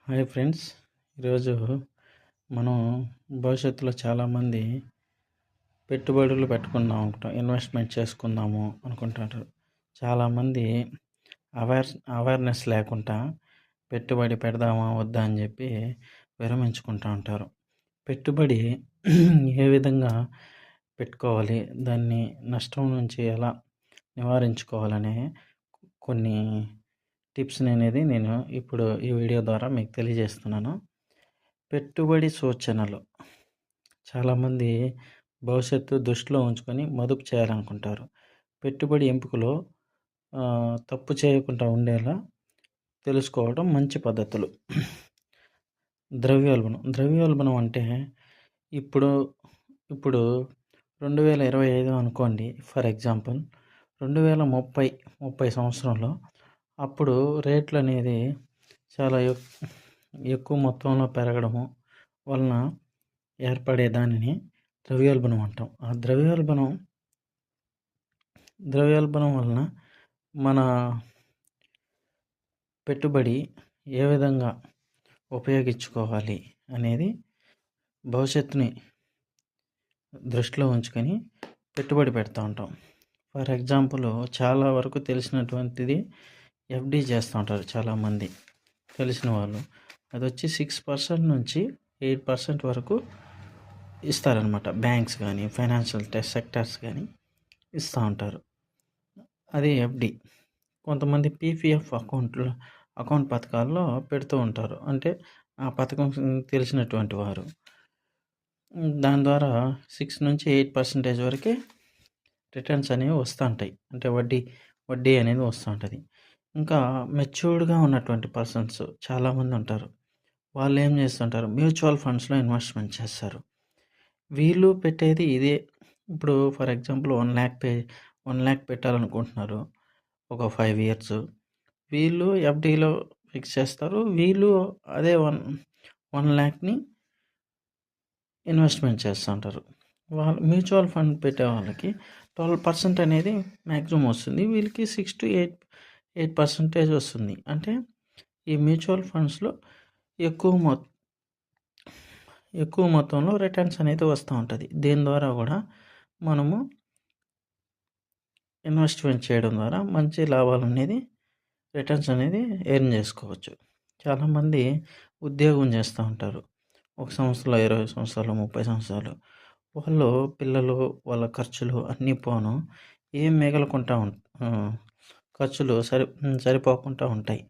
Hi friends. ఈరోజు మనం భవిష్యత్తులో చాలామంది పెట్టుబడులు పెట్టుకుందాం అనుకుంటాం, ఇన్వెస్ట్మెంట్ చేసుకుందాము అనుకుంటారు. చాలామంది అవేర్నెస్ లేకుండా పెట్టుబడి పెడదామా వద్దా అని చెప్పి విరమించుకుంటూ ఉంటారు. పెట్టుబడి ఏ విధంగా పెట్టుకోవాలి, దాన్ని నష్టం నుంచి ఎలా నివారించుకోవాలనే కొన్ని టిప్స్ని అనేది నేను ఇప్పుడు ఈ వీడియో ద్వారా మీకు తెలియజేస్తున్నాను. పెట్టుబడి సూచనలు. చాలామంది భవిష్యత్తు దృష్టిలో ఉంచుకొని మదుపు చేయాలనుకుంటారు. పెట్టుబడి ఎంపికలో తప్పు చేయకుండా ఉండేలా తెలుసుకోవడం మంచి పద్ధతులు. ద్రవ్యోల్బణం అంటే ఇప్పుడు 2025 అనుకోండి. ఫర్ ఎగ్జాంపుల్ 2030 సంవత్సరంలో అప్పుడు రేట్లు అనేది చాలా ఎక్కువ మొత్తంలో పెరగడము వలన ఏర్పడే దానిని ద్రవ్యోల్బణం అంటాం. ఆ ద్రవ్యోల్బణం వలన మన పెట్టుబడి ఏ విధంగా ఉపయోగించుకోవాలి అనేది భవిష్యత్తుని దృష్టిలో ఉంచుకొని పెట్టుబడి పెడతా ఉంటాం. ఫర్ ఎగ్జాంపుల్ చాలా వరకు తెలిసినటువంటిది ఎఫ్డి చేస్తూ ఉంటారు చాలామంది తెలిసిన వాళ్ళు. అది వచ్చి 6% నుంచి 8% వరకు ఇస్తారనమాట. బ్యాంక్స్ కానీ ఫైనాన్షియల్ సెక్టర్స్ కానీ ఇస్తూ ఉంటారు. అది ఎఫ్డి. కొంతమంది పీపీఎఫ్ అకౌంట్ పథకాల్లో పెడుతూ ఉంటారు. అంటే ఆ పథకం తెలిసినటువంటి వారు దాని ద్వారా 6 నుంచి 8% వరకే రిటర్న్స్ అనేవి వస్తూ ఉంటాయి. అంటే వడ్డీ అనేది వస్తూ ఉంటుంది. ఇంకా మెచ్యూర్డ్గా ఉన్నటువంటి పర్సన్స్ చాలామంది ఉంటారు. వాళ్ళు ఏం చేస్తుంటారు, మ్యూచువల్ ఫండ్స్లో ఇన్వెస్ట్మెంట్ చేస్తారు. వీళ్ళు పెట్టేది ఇదే. ఇప్పుడు ఫర్ ఎగ్జాంపుల్ 1 ల్యాక్ పెట్టాలనుకుంటున్నారు ఒక 5 years. వీళ్ళు ఎఫ్డీలో ఫిక్స్ చేస్తారు. వీళ్ళు అదే 1 ల్యాక్ని ఇన్వెస్ట్మెంట్ చేస్తూ ఉంటారు. వాళ్ళు మ్యూచువల్ ఫండ్ పెట్టే వాళ్ళకి 12% అనేది మ్యాక్సిమం వస్తుంది. వీళ్ళకి 6 to 8% వస్తుంది. అంటే ఈ మ్యూచువల్ ఫండ్స్లో ఎక్కువ మొత్తంలో రిటర్న్స్ అనేది వస్తూ ఉంటుంది. దీని ద్వారా కూడా మనము ఇన్వెస్ట్మెంట్ చేయడం ద్వారా మంచి లాభాలు అనేది రిటర్న్స్ అనేది ఎర్న్ చేసుకోవచ్చు. చాలామంది ఉద్యోగం చేస్తూ ఉంటారు. 1 సంవత్సరంలో 20 సంవత్సరాలు 30 సంవత్సరాలు. వాళ్ళు పిల్లలు వాళ్ళ ఖర్చులు అన్నీ పోను ఏం మిగలకుండా ఖర్చులు సరిపోకుండా ఉంటాయి.